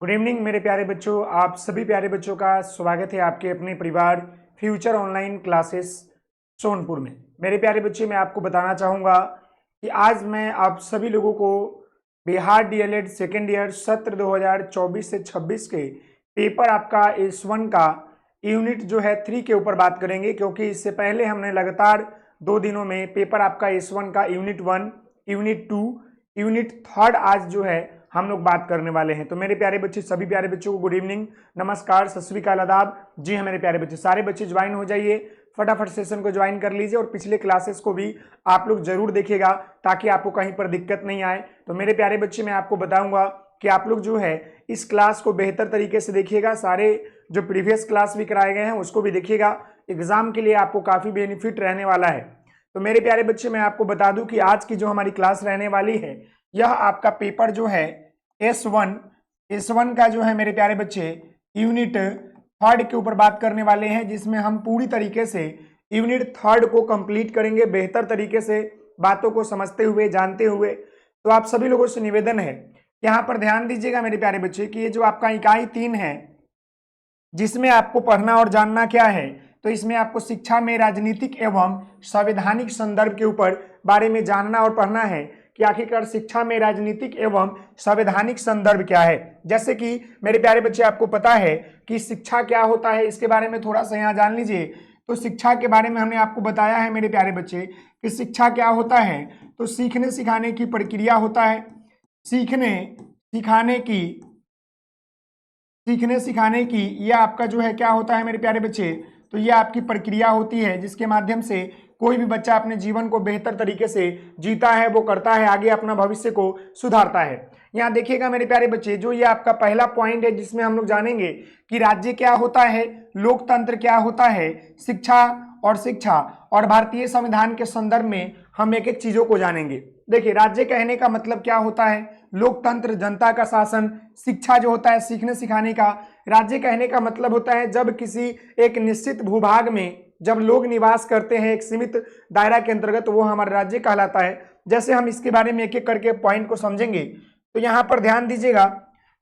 Good evening मेरे प्यारे बच्चों। आप सभी प्यारे बच्चों का स्वागत है आपके अपने परिवार फ्यूचर ऑनलाइन क्लासेस सोनपुर में। मेरे प्यारे बच्चे, मैं आपको बताना चाहूँगा कि आज मैं आप सभी लोगों को बिहार डीएलएड सेकेंड ईयर सत्र 2024 से 26 के पेपर आपका S1 का यूनिट जो है 3 के ऊपर बात करेंगे, क्योंकि इससे पहले हमने लगातार 2 दिनों में पेपर आपका S1 का यूनिट 1, यूनिट 2, यूनिट 3 आज जो है हम लोग बात करने वाले हैं। तो मेरे प्यारे बच्चे, सभी प्यारे बच्चों को गुड इवनिंग, नमस्कार, सत श्री अकाल, आदाब। जी हाँ मेरे प्यारे बच्चे, सारे बच्चे ज्वाइन हो जाइए, फटाफट सेशन को ज्वाइन कर लीजिए और पिछले क्लासेस को भी आप लोग जरूर देखिएगा ताकि आपको कहीं पर दिक्कत नहीं आए। तो मेरे प्यारे बच्चे, मैं आपको बताऊंगा कि आप लोग जो है इस क्लास को बेहतर तरीके से देखिएगा, सारे जो प्रीवियस क्लास भी कराए गए हैं उसको भी देखिएगा। एग्जाम के लिए आपको काफी बेनिफिट रहने वाला है। तो मेरे प्यारे बच्चे, मैं आपको बता दूं कि आज की जो हमारी क्लास रहने वाली है, यह आपका पेपर जो है S1 का जो है मेरे प्यारे बच्चे यूनिट 3 के ऊपर बात करने वाले हैं, जिसमें हम पूरी तरीके से यूनिट 3 को कंप्लीट करेंगे बेहतर तरीके से, बातों को समझते हुए, जानते हुए। तो आप सभी लोगों से निवेदन है, यहाँ पर ध्यान दीजिएगा मेरे प्यारे बच्चे कि ये जो आपका इकाई 3 है जिसमें आपको पढ़ना और जानना क्या है, तो इसमें आपको शिक्षा में राजनीतिक एवं संवैधानिक संदर्भ के ऊपर बारे में जानना और पढ़ना है कि आखिरकार शिक्षा में राजनीतिक एवं संवैधानिक संदर्भ क्या है। जैसे कि मेरे प्यारे बच्चे, आपको पता है कि शिक्षा क्या होता है, इसके बारे में थोड़ा सा यहाँ जान लीजिए। तो शिक्षा के बारे में हमने आपको बताया है मेरे प्यारे बच्चे कि शिक्षा क्या होता है। तो सीखने सिखाने की प्रक्रिया होता है, सीखने सिखाने की यह आपका जो है क्या होता है मेरे प्यारे बच्चे, तो यह आपकी प्रक्रिया होती है जिसके माध्यम से कोई भी बच्चा अपने जीवन को बेहतर तरीके से जीता है, वो करता है, आगे अपना भविष्य को सुधारता है। यहाँ देखिएगा मेरे प्यारे बच्चे, जो ये आपका पहला पॉइंट है जिसमें हम लोग जानेंगे कि राज्य क्या होता है, लोकतंत्र क्या होता है, शिक्षा और भारतीय संविधान के संदर्भ में हम एक एक चीजों को जानेंगे। देखिए, राज्य कहने का मतलब क्या होता है, लोकतंत्र जनता का शासन, शिक्षा जो होता है सीखने सिखाने का। राज्य कहने का मतलब होता है जब किसी एक निश्चित भूभाग में जब लोग निवास करते हैं एक सीमित दायरा के अंतर्गत, वो हमारा राज्य कहलाता है। जैसे हम इसके बारे में एक एक करके पॉइंट को समझेंगे, तो यहाँ पर ध्यान दीजिएगा।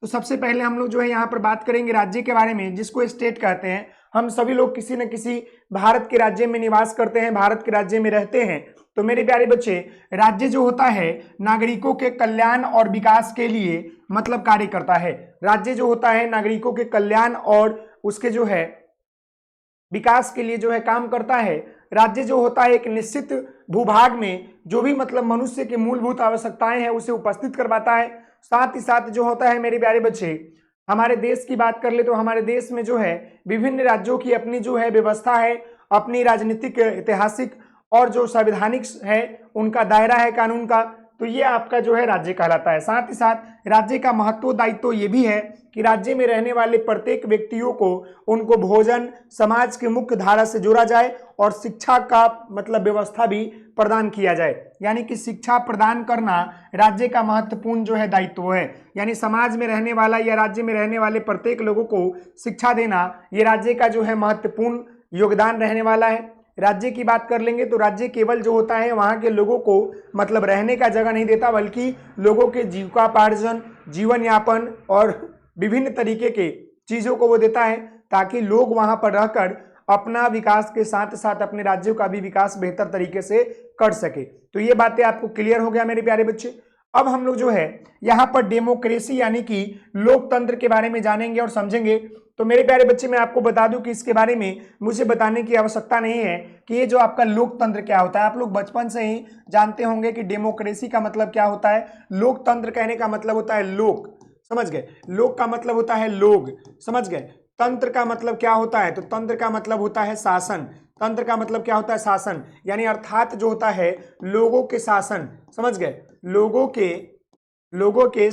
तो सबसे पहले हम लोग जो है यहाँ पर बात करेंगे राज्य के बारे में, जिसको स्टेट कहते हैं। हम सभी लोग किसी न किसी भारत के राज्य में निवास करते हैं, भारत के राज्य में रहते हैं। तो मेरे प्यारे बच्चे, राज्य जो होता है नागरिकों के कल्याण और विकास के लिए मतलब कार्य करता है। राज्य जो होता है नागरिकों के कल्याण और उसके जो है विकास के लिए जो है काम करता है। राज्य जो होता है एक निश्चित भूभाग में जो भी मतलब मनुष्य की मूलभूत आवश्यकताएं हैं उसे उपस्थित करवाता है। साथ ही साथ जो होता है मेरे प्यारे बच्चे, हमारे देश की बात कर ले तो हमारे देश में जो है विभिन्न राज्यों की अपनी जो है व्यवस्था है, अपनी राजनीतिक, ऐतिहासिक और जो संवैधानिक है उनका दायरा है कानून का। तो ये आपका जो है राज्य कहलाता है। साथ ही साथ राज्य का महत्व दायित्व ये भी है कि राज्य में रहने वाले प्रत्येक व्यक्तियों को उनको भोजन, समाज के मुख्य धारा से जोड़ा जाए और शिक्षा का मतलब व्यवस्था भी प्रदान किया जाए। यानी कि शिक्षा प्रदान करना राज्य का महत्वपूर्ण जो है दायित्व है। यानी समाज में रहने वाला या राज्य में रहने वाले प्रत्येक लोगों को शिक्षा देना ये राज्य का जो है महत्वपूर्ण योगदान रहने वाला है। राज्य की बात कर लेंगे तो राज्य केवल जो होता है वहां के लोगों को मतलब रहने का जगह नहीं देता, बल्कि लोगों के जीविकोपार्जन, जीवन यापन और विभिन्न तरीके के चीजों को वो देता है ताकि लोग वहां पर रहकर अपना विकास के साथ साथ अपने राज्यों का भी विकास बेहतर तरीके से कर सके। तो ये बातें आपको क्लियर हो गया मेरे प्यारे बच्चे। अब हम लोग जो है यहाँ पर डेमोक्रेसी यानी कि लोकतंत्र के बारे में जानेंगे और समझेंगे। तो मेरे प्यारे बच्चे, मैं आपको बता दूं कि इसके बारे में मुझे बताने की आवश्यकता नहीं है कि ये जो आपका लोकतंत्र क्या होता है। आप लोग बचपन से ही जानते होंगे कि डेमोक्रेसी का मतलब क्या होता है, लोकतंत्र कहने का मतलब होता है लोक, समझ गए, लोक का मतलब होता है लोग, समझ गए। तंत्र का मतलब क्या होता है, तो तंत्र का मतलब होता है शासन, तंत्र का मतलब क्या होता है शासन, यानी अर्थात जो होता है लोगों के शासन, समझ गए, लोगों के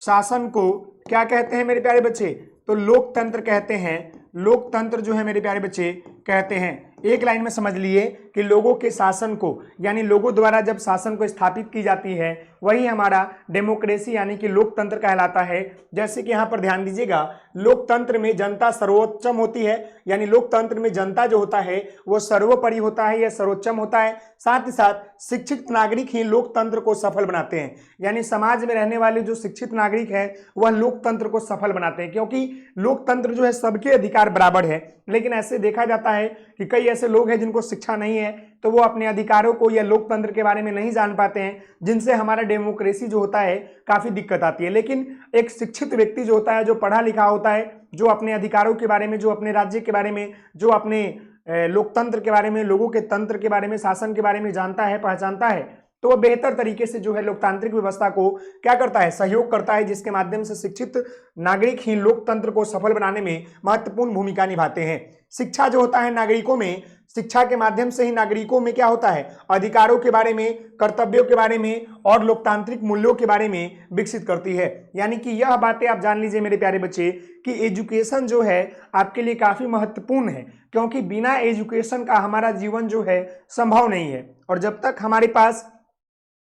शासन को क्या कहते हैं मेरे प्यारे बच्चे, तो लोकतंत्र कहते हैं। लोकतंत्र जो है मेरे प्यारे बच्चे कहते हैं। एक लाइन में समझ लिए कि लोगों के शासन को, यानी लोगों द्वारा जब शासन को स्थापित की जाती है, वही हमारा डेमोक्रेसी यानी कि लोकतंत्र कहलाता है। जैसे कि यहाँ पर ध्यान दीजिएगा, लोकतंत्र में जनता सर्वोच्चम होती है, यानी लोकतंत्र में जनता जो होता है वो सर्वोपरि होता है या सर्वोच्चम होता है। साथ ही साथ शिक्षित नागरिक ही लोकतंत्र को सफल बनाते हैं, यानी समाज में रहने वाले जो शिक्षित नागरिक है वह लोकतंत्र को सफल बनाते हैं, क्योंकि लोकतंत्र जो है सबके अधिकार बराबर है। लेकिन ऐसे देखा जाता है कि कई ऐसे लोग हैं जिनको शिक्षा नहीं है, तो वो अपने अधिकारों को या लोकतंत्र के बारे में नहीं जान पाते हैं, जिनसे हमारा डेमोक्रेसी जो होता है काफी दिक्कत आती है। लेकिन एक शिक्षित व्यक्ति जो होता है, जो पढ़ा लिखा होता है, जो अपने अधिकारों के बारे में, जो अपने राज्य के बारे में, जो अपने लोकतंत्र के बारे में, लोगों के तंत्र के बारे में, शासन के बारे में जानता है, पहचानता है, तो वह बेहतर तरीके से जो है लोकतांत्रिक व्यवस्था को क्या करता है, सहयोग करता है, जिसके माध्यम से शिक्षित नागरिक ही लोकतंत्र को सफल बनाने में महत्वपूर्ण भूमिका निभाते हैं। शिक्षा जो होता है नागरिकों में, शिक्षा के माध्यम से ही नागरिकों में क्या होता है, अधिकारों के बारे में, कर्तव्यों के बारे में और लोकतांत्रिक मूल्यों के बारे में विकसित करती है। यानी कि यह बातें आप जान लीजिए मेरे प्यारे बच्चे कि एजुकेशन जो है आपके लिए काफी महत्वपूर्ण है, क्योंकि बिना एजुकेशन का हमारा जीवन जो है संभव नहीं है। और जब तक हमारे पास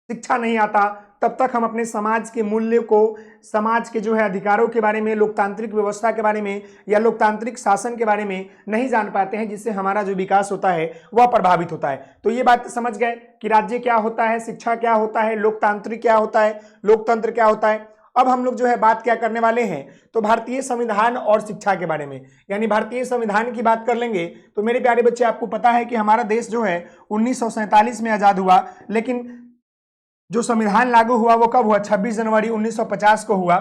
शिक्षा नहीं आता तब तक हम अपने समाज के मूल्य को, समाज के जो है अधिकारों के बारे में, लोकतांत्रिक व्यवस्था के बारे में या लोकतांत्रिक शासन के बारे में नहीं जान पाते हैं, जिससे हमारा जो विकास होता है वह प्रभावित होता है। तो ये बात समझ गए कि राज्य क्या होता है, शिक्षा क्या होता है, लोकतांत्रिक क्या होता है, लोकतंत्र क्या होता है। अब हम लोग जो है बात क्या करने वाले हैं, तो भारतीय संविधान और शिक्षा के बारे में, यानी भारतीय संविधान की बात कर लेंगे। तो मेरे प्यारे बच्चे आपको पता है कि हमारा देश जो है 1947 में आजाद हुआ, लेकिन जो संविधान लागू हुआ वो कब हुआ, 26 जनवरी 1950 को हुआ।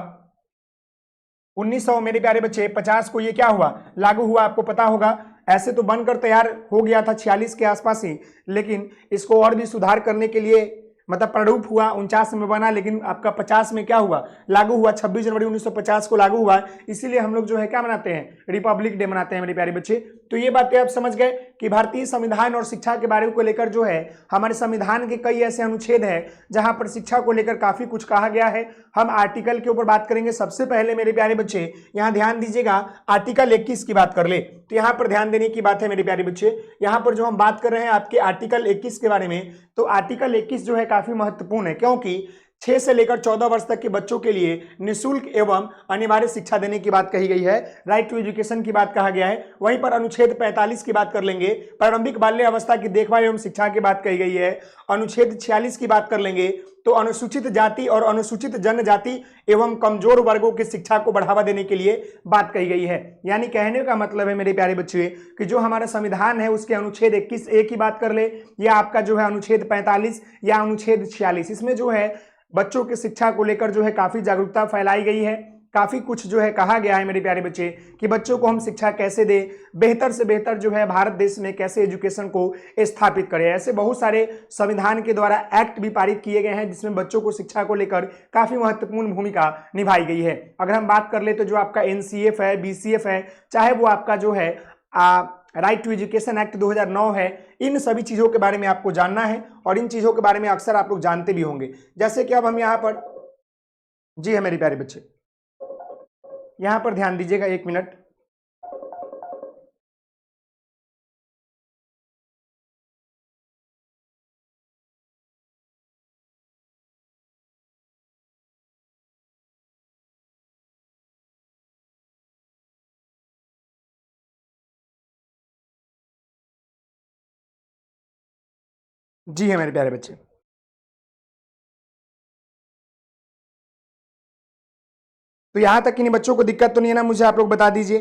1900 मेरे प्यारे बच्चे 50 को ये क्या हुआ, लागू हुआ, आपको पता होगा। ऐसे तो बनकर तैयार हो गया था 46 के आसपास ही, लेकिन इसको और भी सुधार करने के लिए मतलब प्रारूप हुआ, 49 में बना, लेकिन आपका 50 में क्या हुआ, लागू हुआ, 26 जनवरी 1950 को लागू हुआ। इसीलिए हम लोग जो है क्या मनाते हैं, रिपब्लिक डे मनाते हैं मेरे प्यारे बच्चे। तो ये बातें आप समझ गए कि भारतीय संविधान और शिक्षा के बारे को लेकर जो है हमारे संविधान के कई ऐसे अनुच्छेद हैं जहां पर शिक्षा को लेकर काफी कुछ कहा गया है। हम आर्टिकल के ऊपर बात करेंगे। सबसे पहले मेरे प्यारे बच्चे यहाँ ध्यान दीजिएगा, आर्टिकल 21 की बात कर ले, तो यहाँ पर ध्यान देने की बात है मेरे प्यारे बच्चे। यहाँ पर जो हम बात कर रहे हैं आपके आर्टिकल 21 के बारे में, तो आर्टिकल 21 जो है काफी महत्वपूर्ण है, क्योंकि 6 से लेकर 14 वर्ष तक के बच्चों के लिए निःशुल्क एवं अनिवार्य शिक्षा देने की बात कही गई है, राइट टू एजुकेशन की बात कहा गया है। वहीं पर अनुच्छेद 45 की बात कर लेंगे, प्रारंभिक बाल्य अवस्था की देखभाल एवं शिक्षा की बात कही गई है। अनुच्छेद 46 की बात कर लेंगे तो अनुसूचित जाति और अनुसूचित जनजाति एवं कमजोर वर्गों की शिक्षा को बढ़ावा देने के लिए बात कही गई है। यानी कहने का मतलब है मेरे प्यारे बच्चे कि जो हमारा संविधान है उसके अनुच्छेद 21A की बात कर ले, या आपका जो है अनुच्छेद 45 या अनुच्छेद 46, इसमें जो है बच्चों की शिक्षा को लेकर जो है काफी जागरूकता फैलाई गई है, काफी कुछ जो है कहा गया है मेरे प्यारे बच्चे कि बच्चों को हम शिक्षा कैसे दें, बेहतर से बेहतर जो है भारत देश में कैसे एजुकेशन को स्थापित करें। ऐसे बहुत सारे संविधान के द्वारा एक्ट भी पारित किए गए हैं जिसमें बच्चों को शिक्षा को लेकर काफी महत्वपूर्ण भूमिका निभाई गई है। अगर हम बात कर ले तो जो आपका NCF है, BCF है, चाहे वो आपका जो है राइट टू एजुकेशन एक्ट 2009 है, इन सभी चीजों के बारे में आपको जानना है और इन चीजों के बारे में अक्सर आप लोग जानते भी होंगे। जैसे कि अब हम यहाँ पर, जी है मेरे प्यारे बच्चे, यहां पर ध्यान दीजिएगा, 1 मिनट। जी है मेरे प्यारे बच्चे, तो यहां तक कि बच्चों को दिक्कत तो नहीं है ना, मुझे आप लोग बता दीजिए,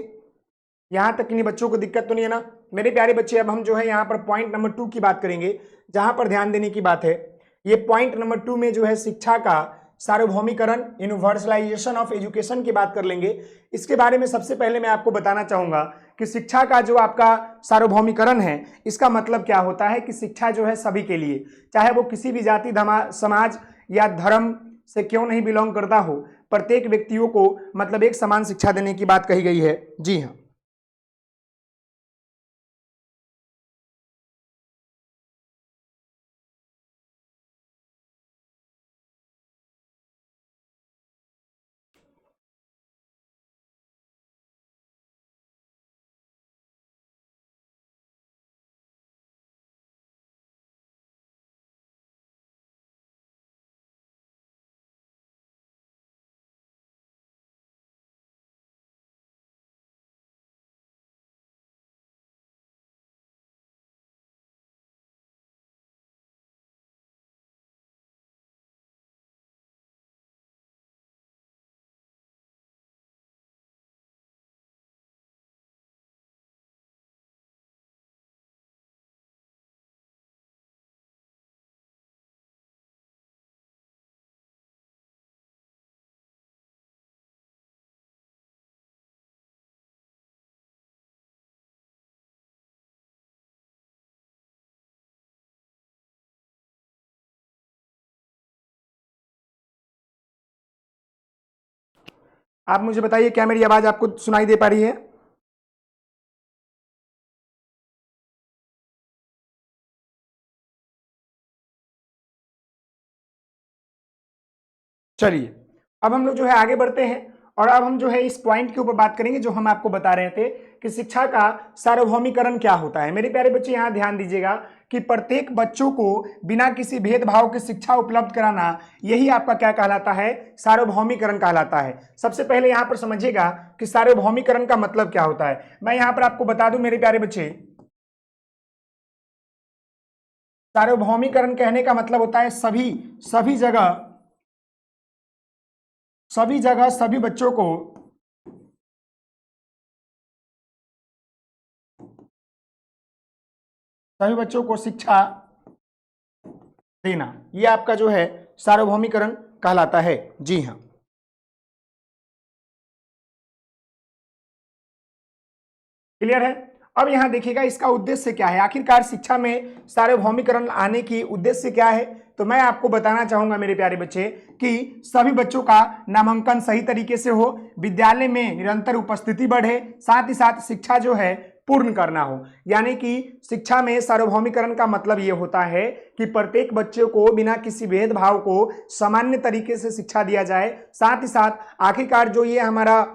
यहां तक कि बच्चों को दिक्कत तो नहीं है ना मेरे प्यारे बच्चे। अब हम जो है यहाँ पर पॉइंट नंबर 2 की बात करेंगे, जहां पर ध्यान देने की बात है। ये पॉइंट नंबर 2 में जो है शिक्षा का सार्वभौमिकरण, यूनिवर्सलाइजेशन ऑफ एजुकेशन की बात कर लेंगे। इसके बारे में सबसे पहले मैं आपको बताना चाहूंगा कि शिक्षा का जो आपका सार्वभौमिकरण है, इसका मतलब क्या होता है कि शिक्षा जो है सभी के लिए, चाहे वो किसी भी जाति, समाज या धर्म से क्यों नहीं बिलोंग करता हो, प्रत्येक व्यक्तियों को मतलब एक समान शिक्षा देने की बात कही गई है। जी हाँ। आप मुझे बताइए, क्या मेरी आवाज आपको सुनाई दे पा रही है? चलिए, अब हम लोग जो है आगे बढ़ते हैं और अब हम जो है इस पॉइंट के ऊपर बात करेंगे जो हम आपको बता रहे थे कि शिक्षा का सार्वभौमिकरण क्या होता है। मेरे प्यारे बच्चे यहाँ ध्यान दीजिएगा कि प्रत्येक बच्चों को बिना किसी भेदभाव के शिक्षा उपलब्ध कराना, यही आपका क्या कहलाता है? सार्वभौमिकरण कहलाता है। सबसे पहले यहाँ पर समझिएगा कि सार्वभौमिकरण का मतलब क्या होता है। मैं यहाँ पर आपको बता दूं मेरे प्यारे बच्चे, सार्वभौमिकरण कहने का मतलब होता है सभी जगह सभी बच्चों को शिक्षा देना, यह आपका जो है सार्वभौमिकरण कहलाता है। जी हाँ, क्लियर है। अब यहां देखिएगा इसका उद्देश्य क्या है, आखिरकार शिक्षा में सार्वभौमिकरण आने की उद्देश्य क्या है। तो मैं आपको बताना चाहूंगा मेरे प्यारे बच्चे कि सभी बच्चों का नामांकन सही तरीके से हो, विद्यालय में निरंतर उपस्थिति बढ़े, साथ ही साथ शिक्षा जो है पूर्ण करना हो। यानी कि शिक्षा में सार्वभौमिकरण का मतलब यह होता है कि प्रत्येक बच्चे को बिना किसी भेदभाव को सामान्य तरीके से शिक्षा दिया जाए। साथ ही साथ आखिरकार जो ये हमारा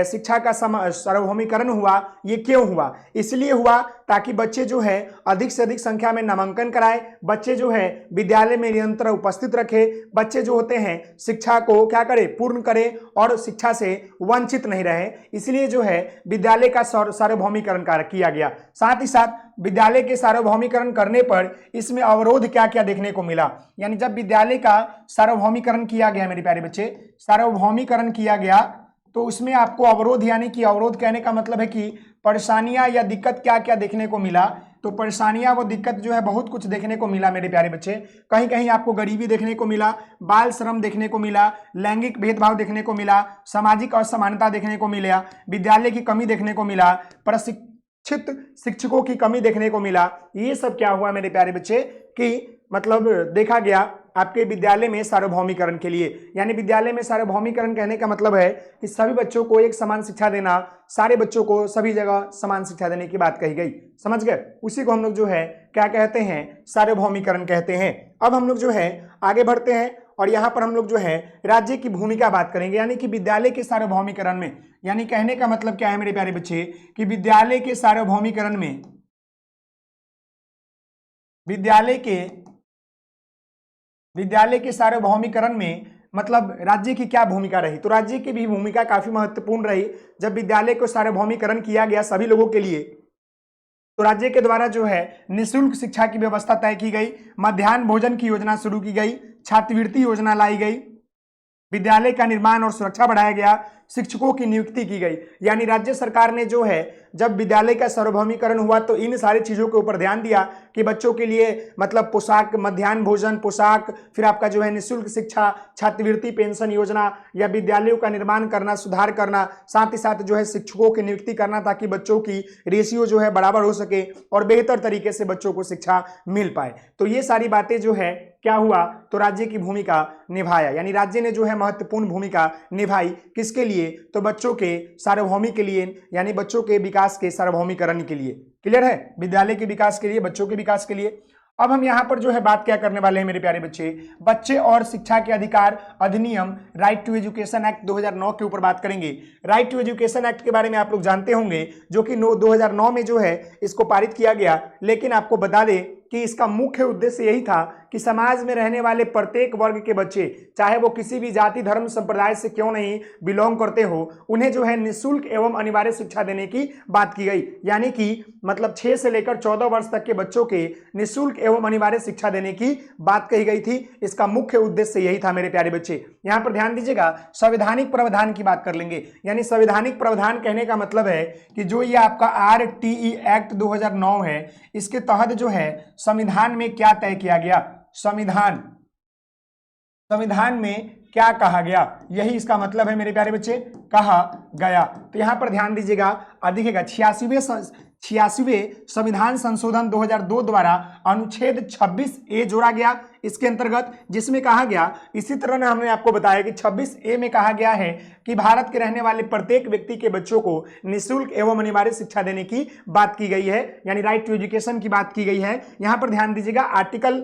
शिक्षा का सार्वभौमिकरण हुआ, ये क्यों हुआ? इसलिए हुआ ताकि बच्चे जो है अधिक से अधिक संख्या में नामांकन कराए, बच्चे जो है विद्यालय में निरंतर उपस्थित रखे, बच्चे जो होते हैं शिक्षा को क्या करे? पूर्ण करे और शिक्षा से वंचित नहीं रहे। इसलिए जो है विद्यालय का सार्वभौमिकरण किया गया। साथ ही साथ विद्यालय के सार्वभौमिकरण करने पर इसमें अवरोध क्या क्या देखने को मिला। यानी जब विद्यालय का सार्वभौमिकरण किया गया मेरे प्यारे बच्चे, सार्वभौमिकरण किया गया तो उसमें आपको अवरोध, यानी कि अवरोध कहने का मतलब है कि परेशानियां या दिक्कत क्या क्या देखने को मिला। तो परेशानियां व दिक्कत जो है बहुत कुछ देखने को मिला मेरे प्यारे बच्चे। कहीं कहीं आपको गरीबी देखने को मिला, बाल श्रम देखने को मिला, लैंगिक भेदभाव देखने को मिला, सामाजिक असमानता देखने को मिला, विद्यालय की कमी देखने को मिला, प्रशिक्षित शिक्षकों की कमी देखने को मिला। ये सब क्या हुआ मेरे प्यारे बच्चे कि मतलब देखा गया आपके विद्यालय में सार्वभौमिकरण के लिए। यानी विद्यालय में सार्वभौमिकरण कहने का मतलब है कि सभी बच्चों को एक समान शिक्षा देना, सारे बच्चों को सभी जगह समान शिक्षा देने की बात कही गई। समझ गए? उसी को हम लोग जो है क्या कहते हैं? सार्वभौमिकरण कहते हैं। अब हम लोग जो है आगे बढ़ते हैं और यहाँ पर हम लोग जो है राज्य की भूमिका बात करेंगे, यानी कि विद्यालय के सार्वभौमिकरण में। यानी कहने का मतलब क्या है मेरे प्यारे बच्चे कि विद्यालय के सार्वभौमिकरण में, विद्यालय के सार्वभौमिकरण में मतलब राज्य की क्या भूमिका रही? तो राज्य की भी भूमिका काफी महत्वपूर्ण रही। जब विद्यालय को सार्वभौमिकरण किया गया सभी लोगों के लिए, तो राज्य के द्वारा जो है निःशुल्क शिक्षा की व्यवस्था तय की गई, मध्याह्न भोजन की योजना शुरू की गई, छात्रवृत्ति योजना लाई गई, विद्यालय का निर्माण और सुरक्षा बढ़ाया गया, शिक्षकों की नियुक्ति की गई। यानी राज्य सरकार ने जो है जब विद्यालय का सार्वभौमिकरण हुआ तो इन सारी चीजों के ऊपर ध्यान दिया कि बच्चों के लिए मतलब पोशाक, मध्याह्न भोजन, पोशाक, फिर आपका जो है निःशुल्क शिक्षा, छात्रवृत्ति, पेंशन योजना या विद्यालयों का निर्माण करना, सुधार करना, साथ ही साथ जो है शिक्षकों की नियुक्ति करना ताकि बच्चों की रेशियो जो है बराबर हो सके और बेहतर तरीके से बच्चों को शिक्षा मिल पाए। तो ये सारी बातें जो है क्या हुआ? तो राज्य की भूमिका निभाया। यानी राज्य ने जो है महत्वपूर्ण भूमिका निभाई किसके लिए? तो बच्चों के सार्वभौमिक के लिए, यानी बच्चों के विकास के सार्वभौमिकरण के लिए। क्लियर है? विद्यालय के विकास के लिए, बच्चों के विकास के लिए। अब हम यहां पर जो है बात क्या करने वाले हैं मेरे प्यारे बच्चे? बच्चे और शिक्षा के अधिकार अधिनियम, राइट टू एजुकेशन एक्ट 2009 के ऊपर बात करेंगे। राइट टू एजुकेशन एक्ट के बारे में आप लोग जानते होंगे, जो कि 2009 में जो है इसको पारित किया गया। लेकिन आपको बता दें कि इसका मुख्य उद्देश्य यही था कि समाज में रहने वाले प्रत्येक वर्ग के बच्चे, चाहे वो किसी भी जाति, धर्म, संप्रदाय से क्यों नहीं बिलोंग करते हो, उन्हें जो है निःशुल्क एवं अनिवार्य शिक्षा देने की बात की गई। यानी कि मतलब 6 से लेकर 14 वर्ष तक के बच्चों के निःशुल्क एवं अनिवार्य शिक्षा देने की बात कही गई थी। इसका मुख्य उद्देश्य यही था मेरे प्यारे बच्चे। यहां पर ध्यान दीजिएगा, संवैधानिक प्रावधान की बात कर लेंगे। यानी संवैधानिक प्रावधान कहने का मतलब है कि जो ये आपका RTE एक्ट 2009 है, इसके तहत जो है संविधान में क्या तय किया गया, संविधान में क्या कहा गया, यही इसका मतलब है मेरे प्यारे बच्चे, कहा गया। तो यहां पर ध्यान दीजिएगा, देखिएगा 86वें संविधान संशोधन 2002 द्वारा अनुच्छेद 26A जोड़ा गया। इसके अंतर्गत, जिसमें कहा गया, इसी तरह ना हमने आपको बताया कि 26A में कहा गया है कि भारत के रहने वाले प्रत्येक व्यक्ति के बच्चों को निःशुल्क एवं अनिवार्य शिक्षा देने की बात की गई है, यानी राइट टू एजुकेशन की बात की गई है। यहां पर ध्यान दीजिएगा, आर्टिकल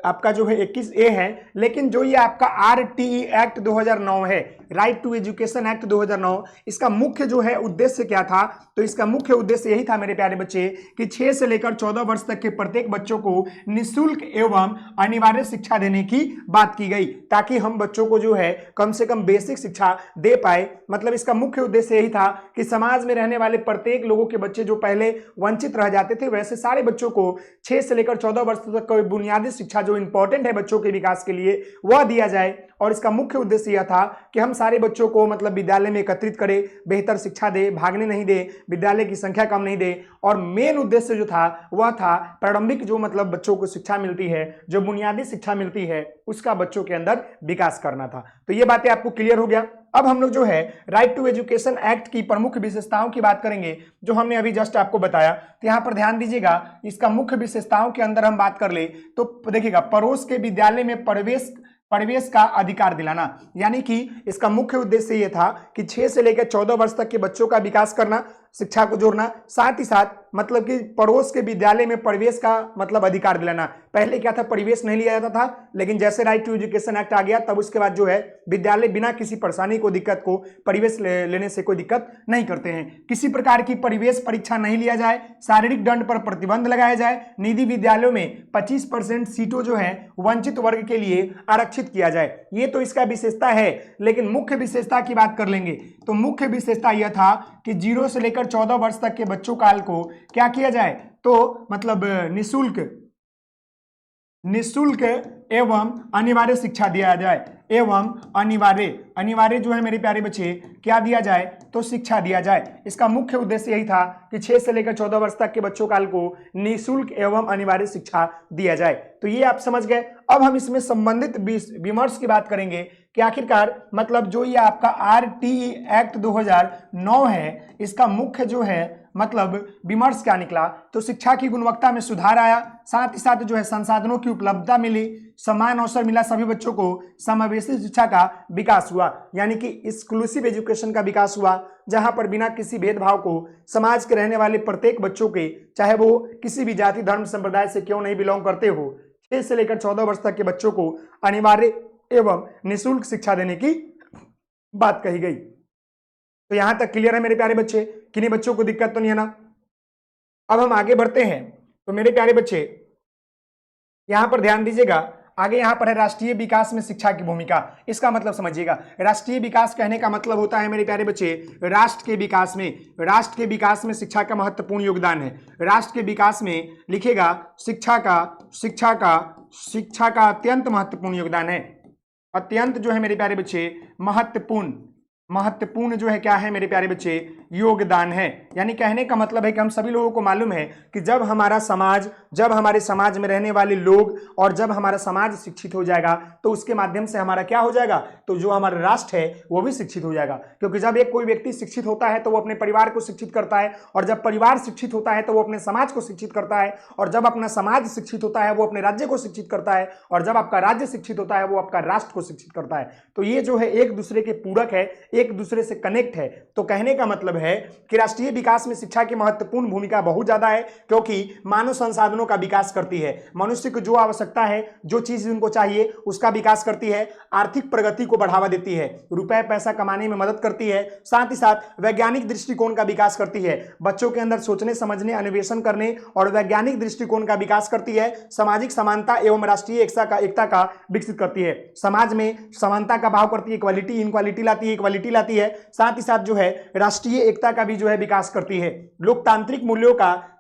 आपका जो है 21A है, लेकिन जो ये आपका RTE एक्ट 2009 है, राइट टू एजुकेशन एक्ट 2009, इसका मुख्य जो है उद्देश्य क्या था? तो इसका मुख्य उद्देश्य यही था मेरे प्यारे बच्चे कि 6 से लेकर 14 वर्ष तक के प्रत्येक बच्चों को निःशुल्क एवं अनिवार्य शिक्षा देने की बात की गई, ताकि हम बच्चों को जो है कम से कम बेसिक शिक्षा दे पाए। मतलब इसका मुख्य उद्देश्य यही था कि समाज में रहने वाले प्रत्येक लोगों के बच्चे जो पहले वंचित रह जाते थे, वैसे सारे बच्चों को 6 से लेकर 14 वर्ष तक कोई बुनियादी शिक्षा जो इंपॉर्टेंट है बच्चों के विकास के लिए, वह दिया जाए। और इसका मुख्य उद्देश्य यह था कि हम सारे बच्चों को मतलब विद्यालय में एकत्रित करें, बेहतर शिक्षा दे, भागने नहीं दे, विद्यालय की संख्या कम नहीं दे। और मेन उद्देश्य जो था वह था प्रारंभिक जो मतलब बच्चों को शिक्षा मिलती है, जो बुनियादी शिक्षा मिलती है, उसका बच्चों के अंदर विकास करना था। तो ये बातें आपको क्लियर हो गया। अब हम लोग जो है राइट टू एजुकेशन एक्ट की प्रमुख विशेषताओं की बात करेंगे, जो हमने अभी जस्ट आपको बताया। तो यहाँ पर ध्यान दीजिएगा, इसका मुख्य विशेषताओं के अंदर हम बात कर ले तो देखिएगा, पड़ोस के विद्यालय में प्रवेश का अधिकार दिलाना, यानी कि इसका मुख्य उद्देश्य यह था कि 6 से लेकर 14 वर्ष तक के बच्चों का विकास करना, शिक्षा को जोड़ना, साथ ही साथ मतलब कि पड़ोस के विद्यालय में प्रवेश का मतलब अधिकार दिलाना। पहले क्या था, प्रवेश नहीं लिया जाता था, लेकिन जैसे राइट टू एजुकेशन एक्ट आ गया तब उसके बाद जो है विद्यालय बिना किसी परेशानी को दिक्कत को प्रवेश लेने से कोई दिक्कत नहीं करते हैं। किसी प्रकार की प्रवेश परीक्षा नहीं लिया जाए, शारीरिक दंड पर प्रतिबंध लगाया जाए, निजी विद्यालयों में 25% सीटों जो है वंचित वर्ग के लिए आरक्षित किया जाए। ये तो इसका विशेषता है, लेकिन मुख्य विशेषता की बात कर लेंगे तो मुख्य विशेषता यह था कि 0 से लेकर 14 वर्ष तक के बच्चों काल को क्या किया जाए, तो मतलब निःशुल्क एवं अनिवार्य शिक्षा दिया जाए, एवं अनिवार्य जो है मेरे प्यारे बच्चे क्या दिया जाए, तो शिक्षा दिया जाए। इसका मुख्य उद्देश्य यही था कि 6 से लेकर 14 वर्ष तक के बच्चों काल को निःशुल्क एवं अनिवार्य शिक्षा दिया जाए। तो ये आप समझ गए। अब हम इसमें संबंधित विमर्श की बात करेंगे कि आखिरकार मतलब जो ये आपका RTE एक्ट 2009 है, इसका मुख्य जो है मतलब विमर्श क्या निकला, तो शिक्षा की गुणवत्ता में सुधार आया, साथ ही साथ जो है संसाधनों की उपलब्धता मिली, समान अवसर मिला, सभी बच्चों को समावेशी शिक्षा का विकास हुआ, यानी कि एक्सक्लूसिव एजुकेशन का विकास हुआ, जहां पर बिना किसी भेदभाव को समाज के रहने वाले प्रत्येक बच्चों के, चाहे वो किसी भी जाति धर्म संप्रदाय से क्यों नहीं बिलोंग करते हो, 6 से लेकर 14 वर्ष तक के बच्चों को अनिवार्य एवं निःशुल्क शिक्षा देने की बात कही गई। तो यहां तक क्लियर है मेरे प्यारे बच्चे, किन्हीं बच्चों को दिक्कत तो नहीं है ना। अब हम आगे बढ़ते हैं। तो मेरे प्यारे बच्चे यहां पर ध्यान दीजिएगा, आगे यहां पर है राष्ट्रीय विकास में शिक्षा की भूमिका। इसका मतलब समझिएगा, राष्ट्रीय विकास कहने का मतलब होता है मेरे प्यारे बच्चे राष्ट्र के विकास में शिक्षा का महत्वपूर्ण योगदान है। राष्ट्र के विकास में लिखेगा शिक्षा का अत्यंत महत्वपूर्ण योगदान है। अत्यंत जो है मेरे प्यारे बच्चे महत्वपूर्ण जो है क्या है मेरे प्यारे बच्चे, योगदान है। यानी कहने का मतलब है कि हम सभी लोगों को मालूम है कि जब हमारे समाज में रहने वाले लोग और जब हमारा समाज शिक्षित हो जाएगा तो उसके माध्यम से हमारा क्या हो जाएगा, तो जो हमारा राष्ट्र है वो भी शिक्षित हो जाएगा। क्योंकि जब एक कोई व्यक्ति शिक्षित होता है तो वो अपने परिवार को शिक्षित करता है, और जब परिवार शिक्षित होता है तो वो अपने समाज को शिक्षित करता है, और जब अपना समाज शिक्षित होता है वो अपने राज्य को शिक्षित करता है, और जब आपका राज्य शिक्षित होता है वो आपका राष्ट्र को शिक्षित करता है। तो ये जो है एक दूसरे के पूरक है, एक दूसरे से कनेक्ट है। तो कहने का मतलब है कि राष्ट्रीय विकास में शिक्षा की महत्वपूर्ण भूमिका बहुत ज्यादा है, क्योंकि मानव संसाधनों का विकास करती है, मनुष्य को जो आवश्यकता है, जो चीज उनको चाहिए उसका विकास करती है, आर्थिक प्रगति को बढ़ावा देती है, रुपए पैसा कमाने में मदद करती है, साथ ही साथ वैज्ञानिक दृष्टिकोण का विकास करती है, बच्चों के अंदर सोचने समझने अन्वेषण करने और वैज्ञानिक दृष्टिकोण का विकास करती है, सामाजिक समानता एवं राष्ट्रीय एकता का विकसित करती है, समाज में समानता का भाव करती है, इक्वालिटी इनक्वालिटी लाती है, साथ ही साथ जो है राष्ट्रीय एकता का भी जो है विकास करती है, लोकतांत्रिक मूल्यों का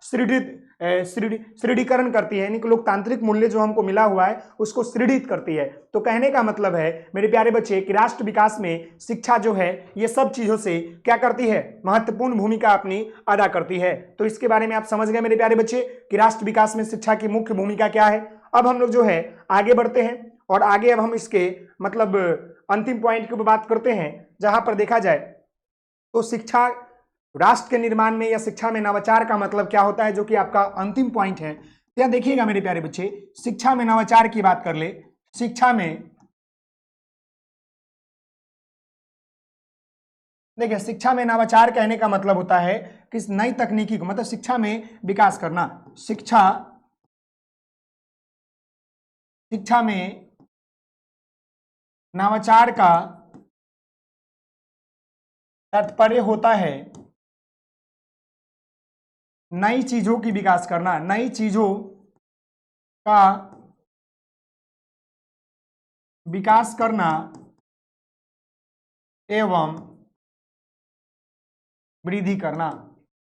सुदृढ़ीकरण करती है, यानी कि लोकतांत्रिक मूल्य जो हमको मिला हुआ है उसको सुदृढ़ित करती है। तो कहने का मतलब है मेरे प्यारे बच्चे कि राष्ट्र विकास में शिक्षा जो है ये सब चीजों से क्या करती है, महत्वपूर्ण भूमिका अपनी अदा करती है। तो इसके बारे में आप समझ गए मेरे प्यारे बच्चे कि राष्ट्र विकास में शिक्षा की मुख्य भूमिका क्या है। अब हम लोग जो है आगे बढ़ते हैं, और आगे अब हम इसके मतलब अंतिम पॉइंट की बात करते हैं, जहां पर देखा जाए तो शिक्षा राष्ट्र के निर्माण में या शिक्षा में नवाचार का मतलब क्या होता है, जो कि आपका अंतिम पॉइंट है। या देखिएगा मेरे प्यारे बच्चे, शिक्षा में नवाचार की बात कर ले, शिक्षा में देखिए, शिक्षा में नवाचार कहने का मतलब होता है कि नई तकनीकी को, मतलब शिक्षा में विकास करना। शिक्षा में नवाचार का तात्पर्य होता है नई चीजों की विकास करना, नई चीजों का विकास करना एवं वृद्धि करना।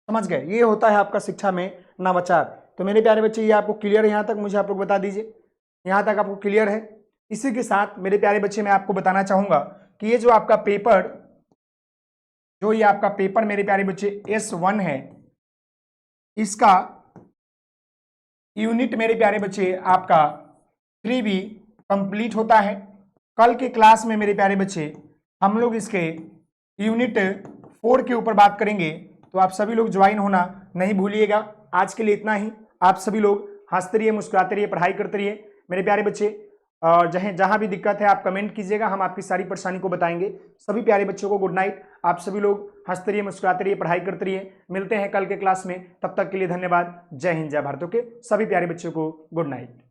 समझ गए? ये होता है आपका शिक्षा में नवाचार। तो मेरे प्यारे बच्चे, ये आपको क्लियर है? यहाँ तक मुझे आप लोग बता दीजिए, यहाँ तक आपको क्लियर है? इसी के साथ मेरे प्यारे बच्चे मैं आपको बताना चाहूंगा कि ये जो आपका पेपर, जो ये आपका पेपर मेरे प्यारे बच्चे S1 है, इसका यूनिट मेरे प्यारे बच्चे आपका 3B कंप्लीट होता है। कल के क्लास में मेरे प्यारे बच्चे हम लोग इसके यूनिट 4 के ऊपर बात करेंगे, तो आप सभी लोग ज्वाइन होना नहीं भूलिएगा। आज के लिए इतना ही। आप सभी लोग हंसते रहिए, मुस्कुराते रहिए, पढ़ाई करते रहिए मेरे प्यारे बच्चे। और जहाँ भी दिक्कत है आप कमेंट कीजिएगा, हम आपकी सारी परेशानी को बताएंगे। सभी प्यारे बच्चों को गुड नाइट। आप सभी लोग हंसते रहिए, मुस्कुराते रहिए, पढ़ाई करते रहिए। मिलते हैं कल के क्लास में, तब तक के लिए धन्यवाद। जय हिंद, जय भारत के सभी प्यारे बच्चों को गुड नाइट।